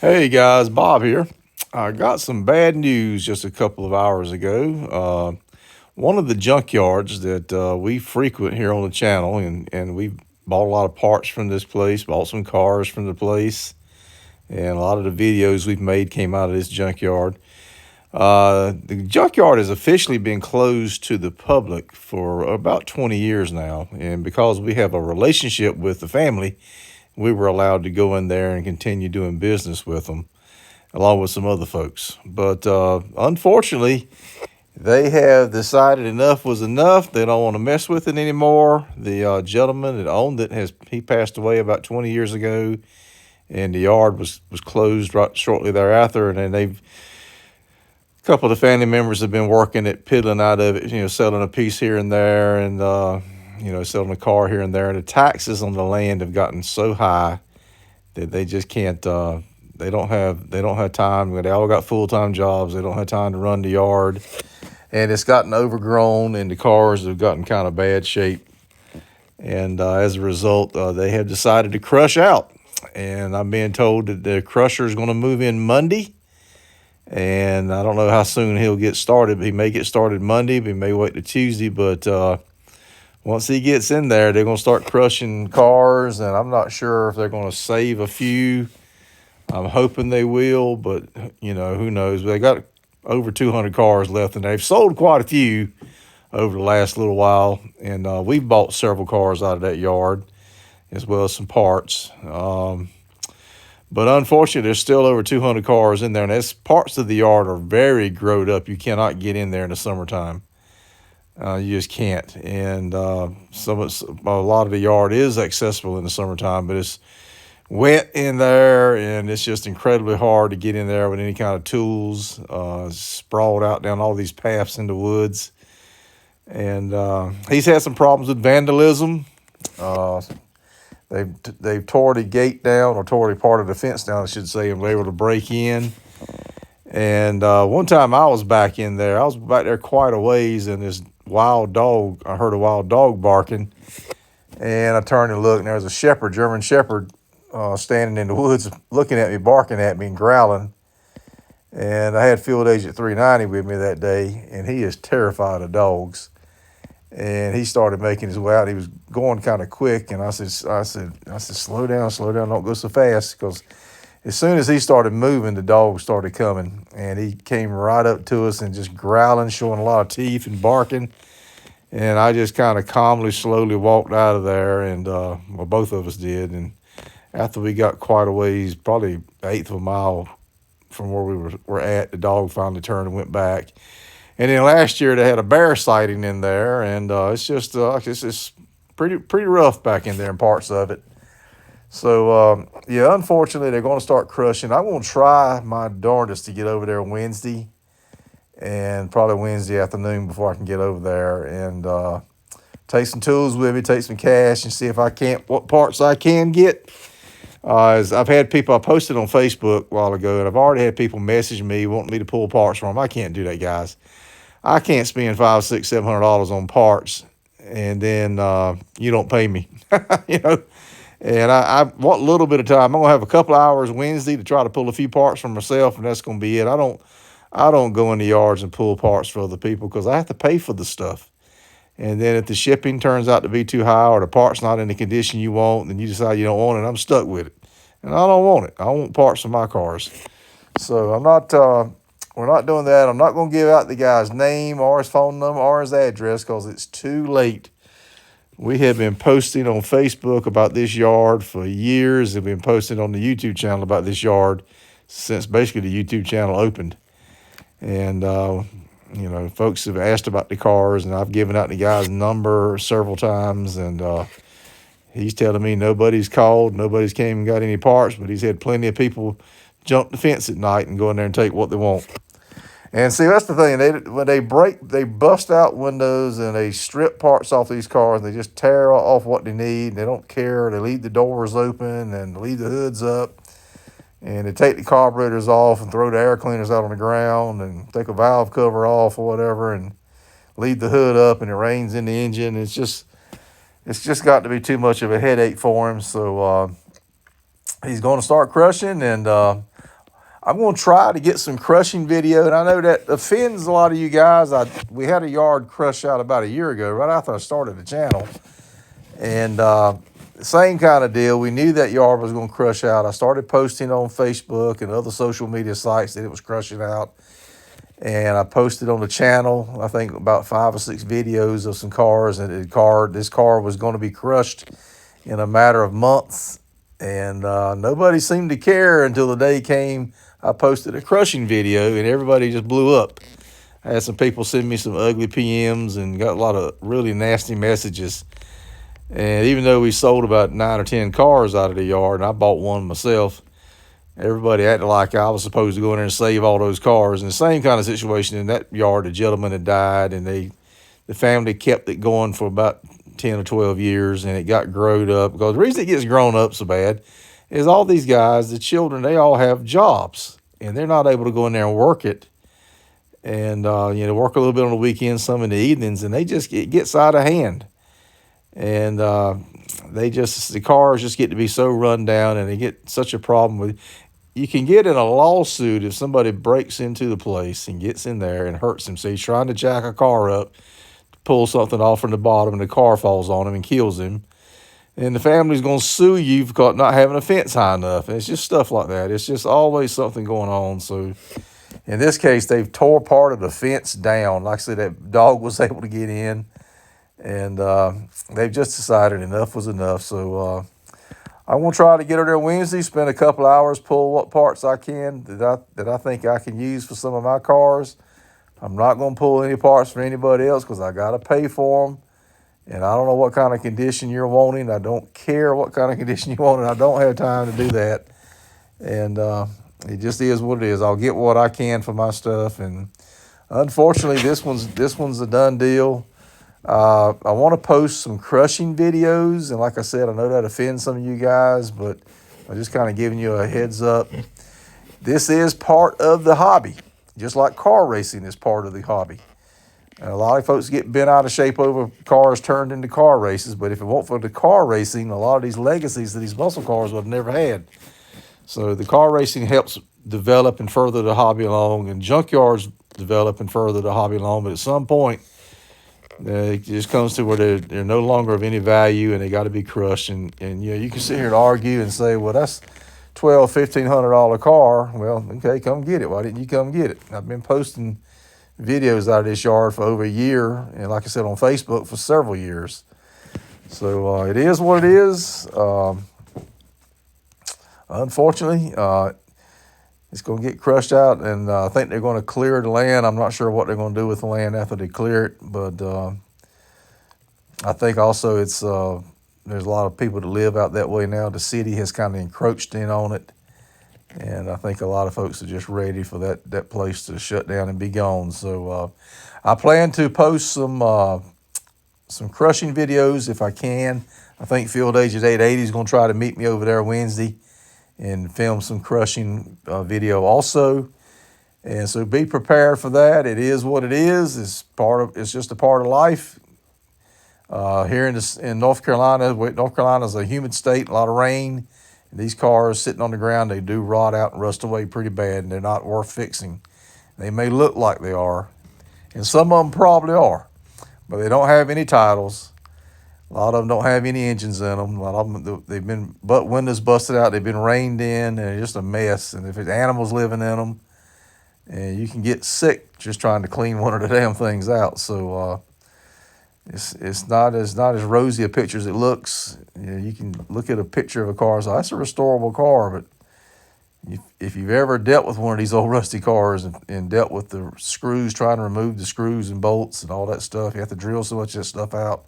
Hey guys, Bob here. I got some bad news just a couple of hours ago. One of the junkyards that we frequent here on the channel, and we bought a lot of parts from this place, bought some cars from the place, and a lot of the videos we've made came out of this junkyard. The junkyard has officially been closed to the public for about 20 years now, and because we have a relationship with the family, we were allowed to go in there and continue doing business with them, along with some other folks. But unfortunately, they have decided enough was enough. They don't want to mess with it anymore. The gentleman that owned it he passed away about 20 years ago, and the yard was closed right shortly thereafter. And then a couple of the family members have been working at piddling out of it, selling a piece here and there, and selling a car here and there. And the taxes on the land have gotten so high that they just can't. They don't have time. They all got full-time jobs. They don't have time to run the yard, and it's gotten overgrown, and the cars have gotten kind of bad shape. And as a result, they have decided to crush out. And I'm being told that the crusher is going to move in Monday. And I don't know how soon he'll get started. He may get started Monday, but he may wait till Tuesday. But once he gets in there, they're going to start crushing cars, and I'm not sure if they're going to save a few. I'm hoping they will, but, who knows. They got over 200 cars left, and they've sold quite a few over the last little while. And we've bought several cars out of that yard, as well as some parts. But unfortunately, there's still over 200 cars in there, and that's parts of the yard are very growed up. You cannot get in there in the summertime. You just can't. And a lot of the yard is accessible in the summertime, but it's wet in there, and it's just incredibly hard to get in there with any kind of tools. Sprawled out down all these paths in the woods. And he's had some problems with vandalism. They've tore the gate down, or tore the part of the fence down, I should say, and were able to break in. And one time I was back in there. I was back there quite a ways, and I heard a wild dog barking. And I turned and looked, and there was a German shepherd, standing in the woods looking at me, barking at me and growling. And I had Field Agent 390 with me that day, and he is terrified of dogs. And he started making his way out. He was going kind of quick, and I said, slow down, don't go so fast, because as soon as he started moving, the dog started coming, and he came right up to us and just growling, showing a lot of teeth and barking. And I just kind of calmly, slowly walked out of there, and both of us did. And after we got quite a ways, probably an eighth of a mile from where we were at, the dog finally turned and went back. And then last year they had a bear sighting in there, and it's just pretty rough back in there in parts of it. So unfortunately they're going to start crushing. I'm going to try my darndest to get over there Wednesday, and probably Wednesday afternoon before I can get over there, and take some tools with me, take some cash, and see if what parts I can get. As I've had people, I posted on Facebook a while ago, and I've already had people message me wanting me to pull parts from them. I can't do that, guys. I can't spend $500, $600, $700 on parts, and then you don't pay me, And I want a little bit of time. I'm gonna have a couple of hours Wednesday to try to pull a few parts for myself, and that's gonna be it. I don't go in the yards and pull parts for other people, because I have to pay for the stuff. And then if the shipping turns out to be too high, or the part's not in the condition you want, then you decide you don't want it, I'm stuck with it. And I don't want it. I want parts for my cars. So we're not doing that. I'm not going to give out the guy's name or his phone number or his address, because it's too late. We have been posting on Facebook about this yard for years. We've been posting on the YouTube channel about this yard since basically the YouTube channel opened. And folks have asked about the cars, and I've given out the guy's number several times, and he's telling me nobody's called, nobody's came and got any parts, but he's had plenty of people jump the fence at night and go in there and take what they want. And see, that's the thing. When they bust out windows, and they strip parts off these cars, and they just tear off what they need. They don't care. They leave the doors open and leave the hoods up. And they take the carburetors off and throw the air cleaners out on the ground, and take a valve cover off or whatever, and leave the hood up, and it rains in the engine. It's just got to be too much of a headache for him. So he's going to start crushing, and I'm going to try to get some crushing video, and I know that offends a lot of you guys. We had a yard crush out about a year ago, right after I started the channel, and same kind of deal. We knew that yard was going to crush out. I started posting on Facebook and other social media sites that it was crushing out, and I posted on the channel, I think, about 5 or 6 videos of some cars, and this car was going to be crushed in a matter of months, and nobody seemed to care until the day came. I posted a crushing video, and everybody just blew up. I had some people send me some ugly PMs and got a lot of really nasty messages. And even though we sold about 9 or 10 cars out of the yard, and I bought one myself, everybody acted like I was supposed to go in there and save all those cars. And the same kind of situation in that yard, the gentleman had died, and the family kept it going for about 10 or 12 years, and it got growed up. Because the reason it gets grown up so bad is all these guys, the children, they all have jobs, and they're not able to go in there and work it. And, work a little bit on the weekends, some in the evenings, and it gets out of hand. And the cars just get to be so run down, and they get such a problem with. You can get in a lawsuit if somebody breaks into the place and gets in there and hurts him. So he's trying to jack a car up, pull something off from the bottom, and the car falls on him and kills him. And the family's going to sue you for not having a fence high enough. And it's just stuff like that. It's just always something going on. So in this case, they've tore part of the fence down. Like I said, that dog was able to get in. And they've just decided enough was enough. So I'm going to try to get her there Wednesday, spend a couple hours, pull what parts I can that I think I can use for some of my cars. I'm not going to pull any parts for anybody else because I got to pay for them. And I don't know what kind of condition you're wanting. I don't care what kind of condition you want, and I don't have time to do that. And it just is what it is. I'll get what I can for my stuff. And unfortunately, this one's a done deal. I want to post some crushing videos, and like I said, I know that offends some of you guys, but I'm just kind of giving you a heads up. This is part of the hobby, just like car racing is part of the hobby. And a lot of folks get bent out of shape over cars turned into car races, but if it weren't for the car racing, a lot of these legacies of these muscle cars would have never had. So the car racing helps develop and further the hobby along, and junkyards develop and further the hobby along, but at some point, it just comes to where they're no longer of any value, and they got to be crushed. And you can sit here and argue and say, well, that's $1,200-$1,500 car. Well, okay, come get it. Why didn't you come get it? I've been posting videos out of this yard for over a year, and like I said, on Facebook for several years. So it is what it is. Unfortunately, it's going to get crushed out, and I think they're going to clear the land. I'm not sure what they're going to do with the land after they clear it, but I think also there's a lot of people that live out that way now. The city has kind of encroached in on it, and I think a lot of folks are just ready for that place to shut down and be gone. So I plan to post some crushing videos if I can. I think Field Agent 880 is going to try to meet me over there Wednesday and film some crushing video also. And so be prepared for that. It is what it is. It's just a part of life. Here in North Carolina, North Carolina is a humid state, a lot of rain. And these cars sitting on the ground, they do rot out and rust away pretty bad, and they're not worth fixing. They may look like they are, and some of them probably are, but they don't have any titles. A lot of them don't have any engines in them. A lot of them, they've been windows busted out. They've been rained in, and they're just a mess. And if there's animals living in them, and you can get sick just trying to clean one of the damn things out. So it's not as rosy a picture as it looks. You can look at a picture of a car and say, that's a restorable car, but if you've ever dealt with one of these old rusty cars and dealt with the screws, trying to remove the screws and bolts and all that stuff, you have to drill so much of that stuff out.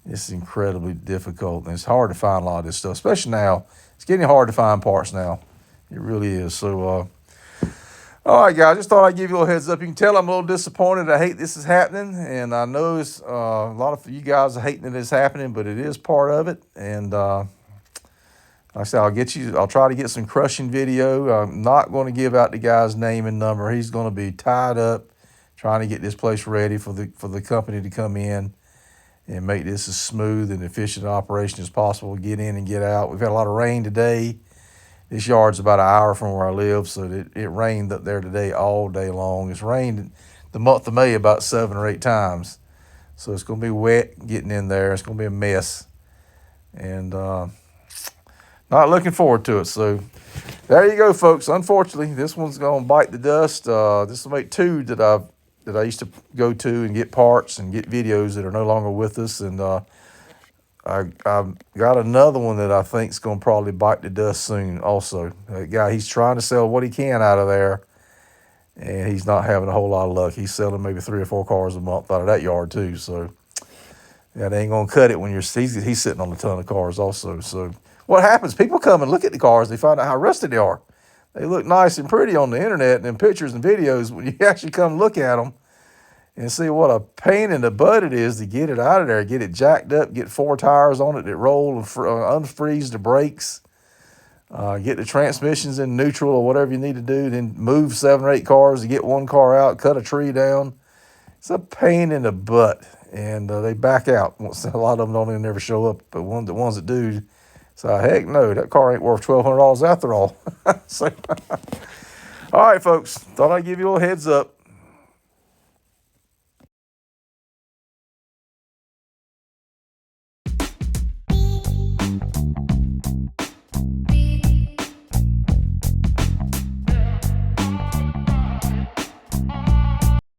It's incredibly difficult, and it's hard to find a lot of this stuff, especially now. It's getting hard to find parts now. It really is. So, all right, guys, just thought I'd give you a little heads up. You can tell I'm a little disappointed. I hate this is happening, and I know it's, a lot of you guys are hating that it's happening, but it is part of it. And like I said, I'll try to get some crushing video. I'm not going to give out the guy's name and number. He's going to be tied up trying to get this place ready for the company to come in and make this as smooth and efficient an operation as possible, get in and get out. We've had a lot of rain today, This yard's about an hour from where I live, so it rained up there today all day long. It's rained the month of May about 7 or 8 times. So it's going to be wet getting in there. It's going to be a mess. And not looking forward to it. So there you go, folks. Unfortunately, this one's going to bite the dust. This will make 2 that I used to go to and get parts and get videos that are no longer with us. And I've got another one that I think is going to probably bite the dust soon also. That guy, he's trying to sell what he can out of there, and he's not having a whole lot of luck. He's selling maybe 3 or 4 cars a month out of that yard too. So that ain't going to cut it when he's sitting on a ton of cars also. So what happens, people come and look at the cars, they find out how rusted they are. They look nice and pretty on the internet and in pictures and videos. When you actually come look at them and see what a pain in the butt it is to get it out of there, get it jacked up, get 4 tires on it that roll and unfreeze the brakes, get the transmissions in neutral or whatever you need to do, then move 7 or 8 cars to get 1 car out, cut a tree down. It's a pain in the butt, and they back out. A lot of them don't even ever show up, but the ones that do, so heck no, that car ain't worth $1,200 after all. So, all right, folks, thought I'd give you a little heads up.